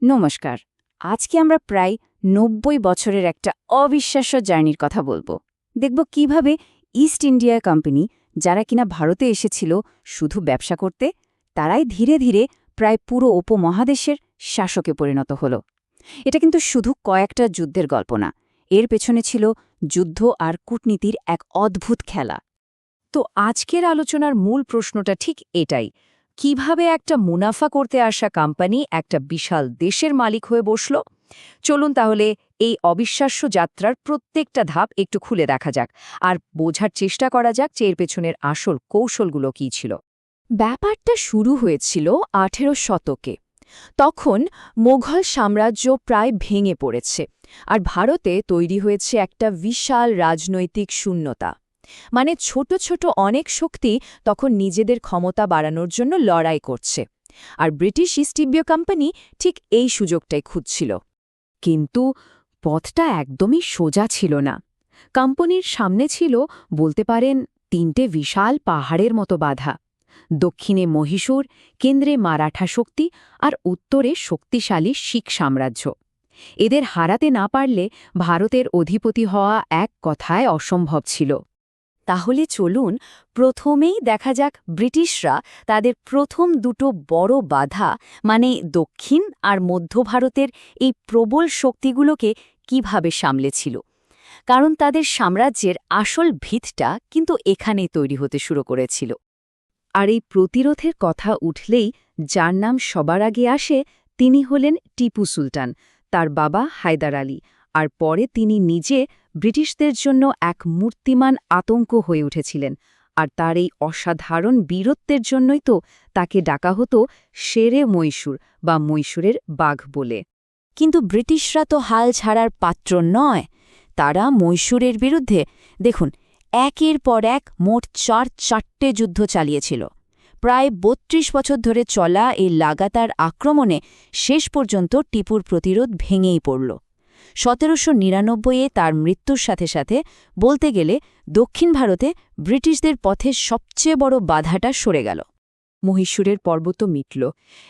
নমস্কার। আজকে আমরা প্রায় ৯০ বছরের একটা অবিশ্বাস্য জার্নির কথা বলবো। দেখব কিভাবে ইস্ট ইন্ডিয়া কোম্পানি, যারা কিনা ভারতে এসেছিল শুধু ব্যবসা করতে, তারাই ধীরে ধীরে প্রায় পুরো উপমহাদেশের শাসকে পরিণত হল। এটা কিন্তু শুধু কয়েকটা যুদ্ধের গল্প না, এর পেছনে ছিল যুদ্ধ আর কূটনীতির এক অদ্ভুত খেলা। তো আজকের আলোচনার মূল প্রশ্নটা ঠিক এটাই, কিভাবে একটা মুনাফা করতে আসা কোম্পানি একটা বিশাল দেশের মালিক হয়ে বসল। চলুন তাহলে এই অবিশ্বাস্য যাত্রার প্রত্যেকটা ধাপ একটু খুলে দেখা যাক আর বোঝার চেষ্টা করা যাক যে এর পেছনের আসল কৌশলগুলো কী ছিল। ব্যাপারটা শুরু হয়েছিল ১৮ শতকে। তখন মোঘল সাম্রাজ্য প্রায় ভেঙে পড়েছে, আর ভারতে তৈরি হয়েছে একটা বিশাল রাজনৈতিক শূন্যতা। মানে ছোট ছোট অনেক শক্তি তখন নিজেদের ক্ষমতা বাড়ানোর জন্য লড়াই করছে, আর ব্রিটিশ ইস্ট ইন্ডিয়া কোম্পানি ঠিক এই সুযোগটাই খুঁজছিল। কিন্তু পথটা একদমই সোজা ছিল না। কোম্পানির সামনে ছিল, বলতে পারেন, তিনটে বিশাল পাহাড়ের মতো বাধা। দক্ষিণে মহীশূর, কেন্দ্রে মারাঠা শক্তি, আর উত্তরে শক্তিশালী শিখ সাম্রাজ্য। এদের হারাতে না পারলে ভারতের অধিপতি হওয়া এক কথায় অসম্ভব ছিল। তাহলে চলুন প্রথমেই দেখা যাক ব্রিটিশরা তাদের প্রথম দুটো বড় বাধা, মানে দক্ষিণ আর মধ্য ভারতের এই প্রবল শক্তিগুলোকে কিভাবে সামলেছিল। কারণ তাদের সাম্রাজ্যের আসল ভিতটা কিন্তু এখানেই তৈরি হতে শুরু করেছিল। আর এই প্রতিরোধের কথা উঠলেই যার নাম সবার আগে আসে, তিনি হলেন টিপু সুলতান, তার বাবা হায়দার আলী, আর পরে তিনি নিজে ব্রিটিশদের জন্য এক মূর্তিমান আতঙ্ক হয়ে উঠেছিলেন। আর তার এই অসাধারণ বীরত্বের জন্যই তো তাকে ডাকা হতো শেরে মহীশূর বা মহীশূরের বাঘ বলে। কিন্তু ব্রিটিশরা তো হাল ছাড়ার পাত্র নয়। তারা মহীশূরের বিরুদ্ধে, দেখুন, একের পর এক মোট চারটে যুদ্ধ চালিয়েছিল। প্রায় ৩২ বছর ধরে চলা এই লাগাতার আক্রমণে শেষ পর্যন্ত টিপুর প্রতিরোধ ভেঙেই পড়ল। ১৭৯৯-এ তার মৃত্যুর সাথে সাথে বলতে গেলে দক্ষিণ ভারতে ব্রিটিশদের পথে সবচেয়ে বড় বাধাটা সরে গেল। মহীশূরের পর্বত মিটল।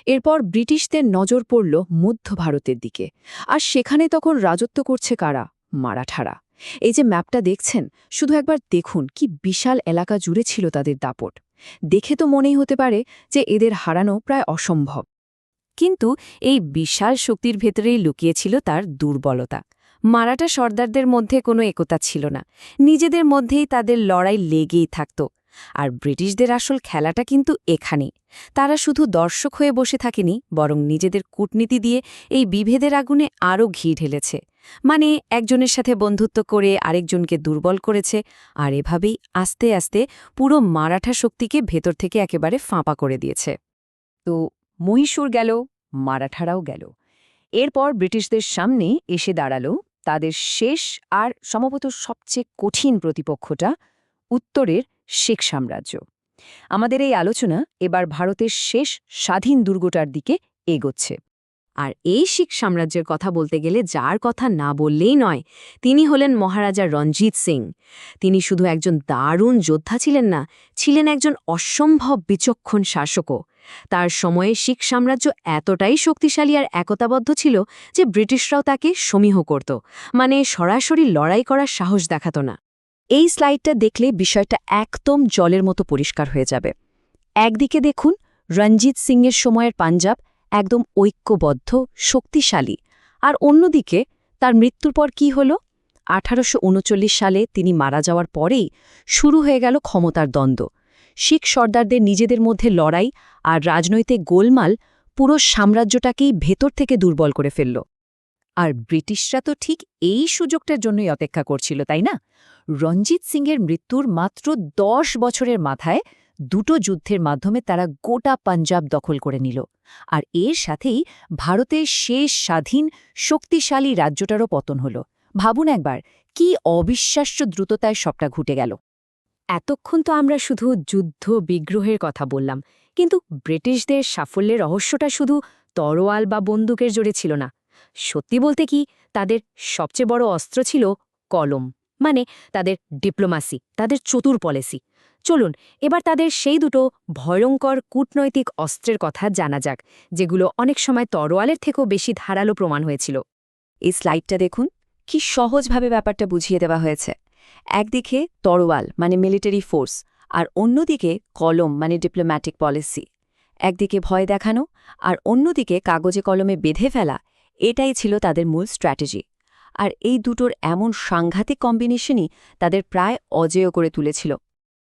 এরপর ব্রিটিশদের নজর পড়ল মধ্য ভারতের দিকে, আর সেখানে তখন রাজত্ব করছে কারা? মারাঠারা। এই যে ম্যাপটা দেখছেন, শুধু একবার দেখুন কি বিশাল এলাকা জুড়ে ছিল তাদের দাপট। দেখে তো মনেই হতে পারে যে এদের হারানো প্রায় অসম্ভব। কিন্তু এই বিশাল শক্তির ভেতরেই লুকিয়েছিল তার দুর্বলতা। মারাঠা সর্দারদের মধ্যে কোনো একতা ছিল না, নিজেদের মধ্যেই তাদের লড়াই লেগেই থাকত। আর ব্রিটিশদের আসল খেলাটা কিন্তু এখানেই। তারা শুধু দর্শক হয়ে বসে থাকেনি, বরং নিজেদের কূটনীতি দিয়ে এই বিভেদের আগুনে আরও ঘি ঢেলেছে। মানে একজনের সাথে বন্ধুত্ব করে আরেকজনকে দুর্বল করেছে, আর এভাবেই আস্তে আস্তে পুরো মারাঠা শক্তিকে ভেতর থেকে একেবারে ফাঁপা করে দিয়েছে। তো মহীশূর গেল, মারাঠারাও গেল। এরপর ব্রিটিশদের সামনে এসে দাঁড়ালো তাদের শেষ আর সম্ভবত সবচেয়ে কঠিন প্রতিপক্ষটা, উত্তরের শিখ সাম্রাজ্য। আমাদের এই আলোচনা এবার ভারতের শেষ স্বাধীন দুর্গটার দিকে এগোচ্ছে। আর এই শিখ সাম্রাজ্যের কথা বলতে গেলে যার কথা না বললেই নয়, তিনি হলেন মহারাজা রঞ্জিত সিং। তিনি শুধু একজন দারুণ যোদ্ধা ছিলেন না, ছিলেন একজন অসম্ভব বিচক্ষণ শাসকও। তার সময়ে শিখ সাম্রাজ্য এতটাই শক্তিশালী আর একতাবদ্ধ ছিল যে ব্রিটিশরাও তাকে সমীহ করত, মানে সরাসরি লড়াই করার সাহস দেখাত না। এই স্লাইডটা দেখলে বিষয়টা একদম জলের মতো পরিষ্কার হয়ে যাবে। একদিকে দেখুন রঞ্জিত সিংয়ের সময়ের পাঞ্জাব একদম ঐক্যবদ্ধ, শক্তিশালী, আর অন্যদিকে তার মৃত্যুর পর কি হল? ১৮৩৯ সালে তিনি মারা যাওয়ার পরেই শুরু হয়ে গেল ক্ষমতার দ্বন্দ্ব। শিখ সর্দারদের নিজেদের মধ্যে লড়াই আর রাজনৈতিক গোলমাল পুরো সাম্রাজ্যটাকেই ভেতর থেকে দুর্বল করে ফেলল। আর ব্রিটিশরা তো ঠিক এই সুযোগটার জন্যই অপেক্ষা করছিল, তাই না? রঞ্জিত সিংয়ের মৃত্যুর মাত্র ১০ বছরের মাথায় দুটো যুদ্ধের মাধ্যমে তারা গোটা পাঞ্জাব দখল করে নিল, আর এর সাথেই ভারতের শেষ স্বাধীন শক্তিশালী রাজ্যটারও পতন হল। ভাবুন একবার, কি অবিশ্বাস্য দ্রুততায় সবটা ঘটে গেল। এতক্ষণ তো আমরা শুধু যুদ্ধ বিগ্রহের কথা বললাম, কিন্তু ব্রিটিশদের সাফল্যের রহস্যটা শুধু তরোয়াল বা বন্দুকের জোরে ছিল না। সত্যি বলতে কি, তাদের সবচেয়ে বড় অস্ত্র ছিল কলম, মানে তাদের ডিপ্লোমাসি, তাদের চতুর পলিসি। চলুন এবার তাদের সেই দুটো ভয়ঙ্কর কূটনৈতিক অস্ত্রের কথা জানা যাক, যেগুলো অনেক সময় তরোয়ালের থেকেও বেশি ধারালো প্রমাণ হয়েছিল। এই স্লাইডটা দেখুন, কি সহজভাবে ব্যাপারটা বুঝিয়ে দেওয়া হয়েছে। একদিকে তরোয়াল মানে মিলিটারি ফোর্স, আর অন্যদিকে কলম মানে ডিপ্লোম্যাটিক পলিসি। একদিকে ভয় দেখানো আর অন্যদিকে কাগজে কলমে বেঁধে ফেলা, এটাই ছিল তাদের মূল স্ট্র্যাটেজি। আর এই দুটোর এমন সাংঘাতিক কম্বিনেশনই তাদের প্রায় অজেয় করে তুলেছিল।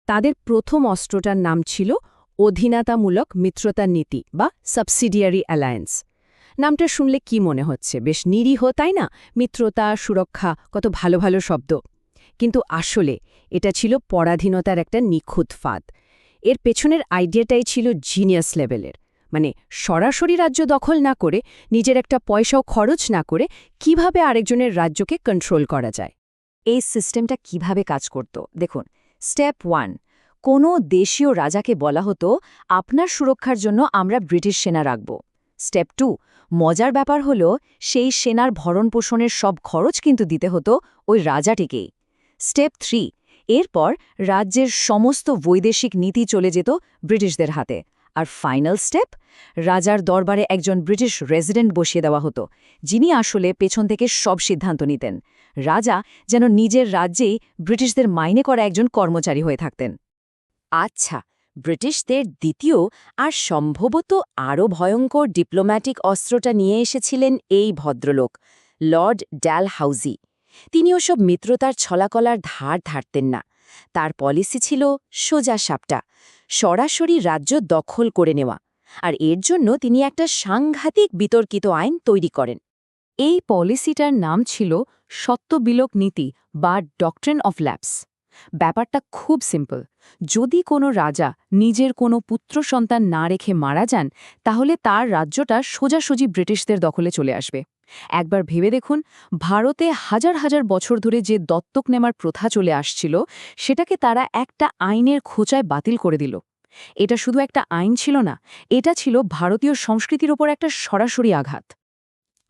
তাদের প্রথম অস্ত্রটার নাম ছিল অধীনতামূলক মিত্রতা নীতি বা সাবসিডিয়ারি অ্যালায়েন্স। নামটা শুনলে কি মনে হচ্ছে? বেশ নিরীহ, তাই না? মিত্রতা, সুরক্ষা, কত ভালো ভালো শব্দ। কিন্তু আসলে এটা ছিল পরাধীনতার একটা নিখুঁত ফাঁদ। এর পেছনের আইডিয়াটাই ছিল জিনিয়াস লেভেলের। মানে সরাসরি রাজ্য দখল না করে, নিজের একটা পয়সাও খরচ না করে কিভাবে আরেকজনের রাজ্যকে কন্ট্রোল করা যায়। এই সিস্টেমটা কিভাবে কাজ করত দেখুন। স্টেপ 1, কোনো দেশীয় রাজাকে বলা হতো, আপনার সুরক্ষার জন্য আমরা ব্রিটিশ সেনা রাখব। স্টেপ 2, মজার ব্যাপার হলো সেই সেনার ভরণপোষণের সব খরচ কিন্তু দিতে হতো ওই রাজাটিকেই। স্টেপ 3, এরপর রাজ্যের সমস্ত বৈদেশিক নীতি চলে যেত ব্রিটিশদের হাতে। আর ফাইনাল স্টেপ, রাজার দরবারে একজন ব্রিটিশ রেসিডেন্ট বসিয়ে দেওয়া হতো, যিনি আসলে পেছন থেকে সব সিদ্ধান্ত নিতেন। রাজা যেন নিজের রাজ্যেই ব্রিটিশদের মাইনে করা একজন কর্মচারী হয়ে থাকতেন। আচ্ছা, ব্রিটিশদের দ্বিতীয় আর সম্ভবত আরও ভয়ঙ্কর ডিপ্লোম্যাটিক অস্ত্রটা নিয়ে এসেছিলেন এই ভদ্রলোক, লর্ড ডালহাউজি। তিনি ওসব মিত্রতার ছলাকলার ধার ধারতেন না। তার পলিসি ছিল সোজা সাপটা, সরাসরি রাজ্য দখল করে নেওয়া। আর এর জন্য তিনি একটা সাংঘাতিক বিতর্কিত আইন তৈরি করেন। এই পলিসিটার নাম ছিল সত্যবিলোপ নীতি বা ডক্ট্রিন অফ ল্যাপস। ব্যাপারটা খুব সিম্পল। যদি কোনো রাজা নিজের কোনো পুত্র সন্তান না রেখে মারা যান, তাহলে তার রাজ্যটা সোজাসুজি ব্রিটিশদের দখলে চলে আসবে। একবার ভেবে দেখুন, ভারতে হাজার হাজার বছর ধরে যে দত্তক নেওয়ার প্রথা চলে আসছিল, সেটাকে তারা একটা আইনের খোঁচায় বাতিল করে দিল। এটা শুধু একটা আইন ছিল না, এটা ছিল ভারতীয় সংস্কৃতির ওপর একটা সরাসরি আঘাত।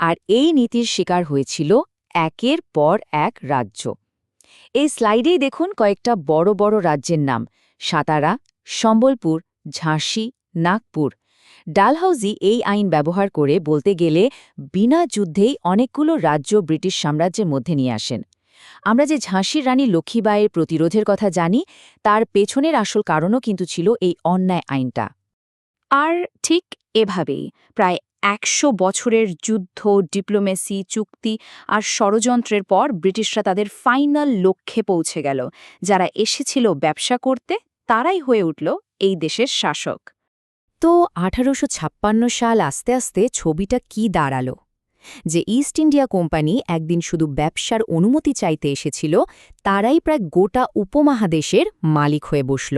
আর এই নীতির শিকার হয়েছিল একের পর এক রাজ্য। এই স্লাইডেই দেখুন কয়েকটা বড় বড় রাজ্যের নাম: সাতারা, সম্বলপুর, ঝাঁসি, নাগপুর। ডালহাউজি এই আইন ব্যবহার করে বলতে গেলে বিনা যুদ্ধেই অনেকগুলো রাজ্য ব্রিটিশ সাম্রাজ্যের মধ্যে নিয়ে আসেন। আমরা যে ঝাঁসির রানী লক্ষ্মীবাঈয়ের প্রতিরোধের কথা জানি, তার পেছনের আসল কারণও কিন্তু ছিল এই অন্যায় আইনটা। আর ঠিক এভাবেই প্রায় ১০০ বছরের যুদ্ধ, ডিপ্লোমেসি, চুক্তি আর ষড়যন্ত্রের পর ব্রিটিশরা তাদের ফাইনাল লক্ষ্যে পৌঁছে গেল। যারা এসেছিল ব্যবসা করতে, তারাই হয়ে উঠল এই দেশের শাসক। তো ১৮৫৬ সাল আস্তে আস্তে ছবিটা কি দাঁড়ালো? যে ইস্ট ইন্ডিয়া কোম্পানি একদিন শুধু ব্যবসার অনুমতি চাইতে এসেছিল, তারাই প্রায় গোটা উপমহাদেশের মালিক হয়ে বসল।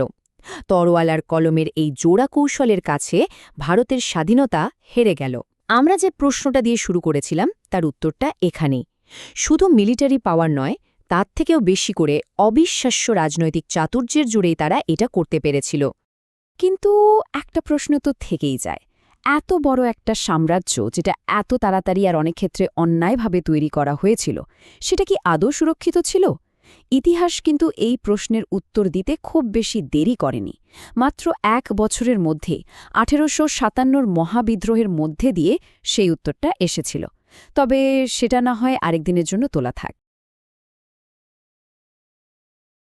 তরোয়াল আর কলমের এই জোড়া কৌশলের কাছে ভারতের স্বাধীনতা হেরে গেল। আমরা যে প্রশ্নটা দিয়ে শুরু করেছিলাম, তার উত্তরটা এখানেই। শুধু মিলিটারি পাওয়ার নয়, তার থেকেও বেশি করে অবিশ্বাস্য রাজনৈতিক চাতুর্যের জুড়েই তারা এটা করতে পেরেছিল। কিন্তু একটা প্রশ্ন তো থেকেই যায়, এত বড় একটা সাম্রাজ্য, যেটা এত তাড়াতাড়ি আর অনেক ক্ষেত্রে অন্যায়ভাবে তৈরি করা হয়েছিল, সেটা কি আদৌ সুরক্ষিত ছিল? ইতিহাস কিন্তু এই প্রশ্নের উত্তর দিতে খুব বেশি দেরি করেনি। মাত্র ১ বছরের মধ্যে ১৮৫৭র মহাবিদ্রোহের মধ্যে দিয়ে সেই উত্তরটা এসেছিল। তবে সেটা না হয় আরেকদিনের জন্য তোলা থাক।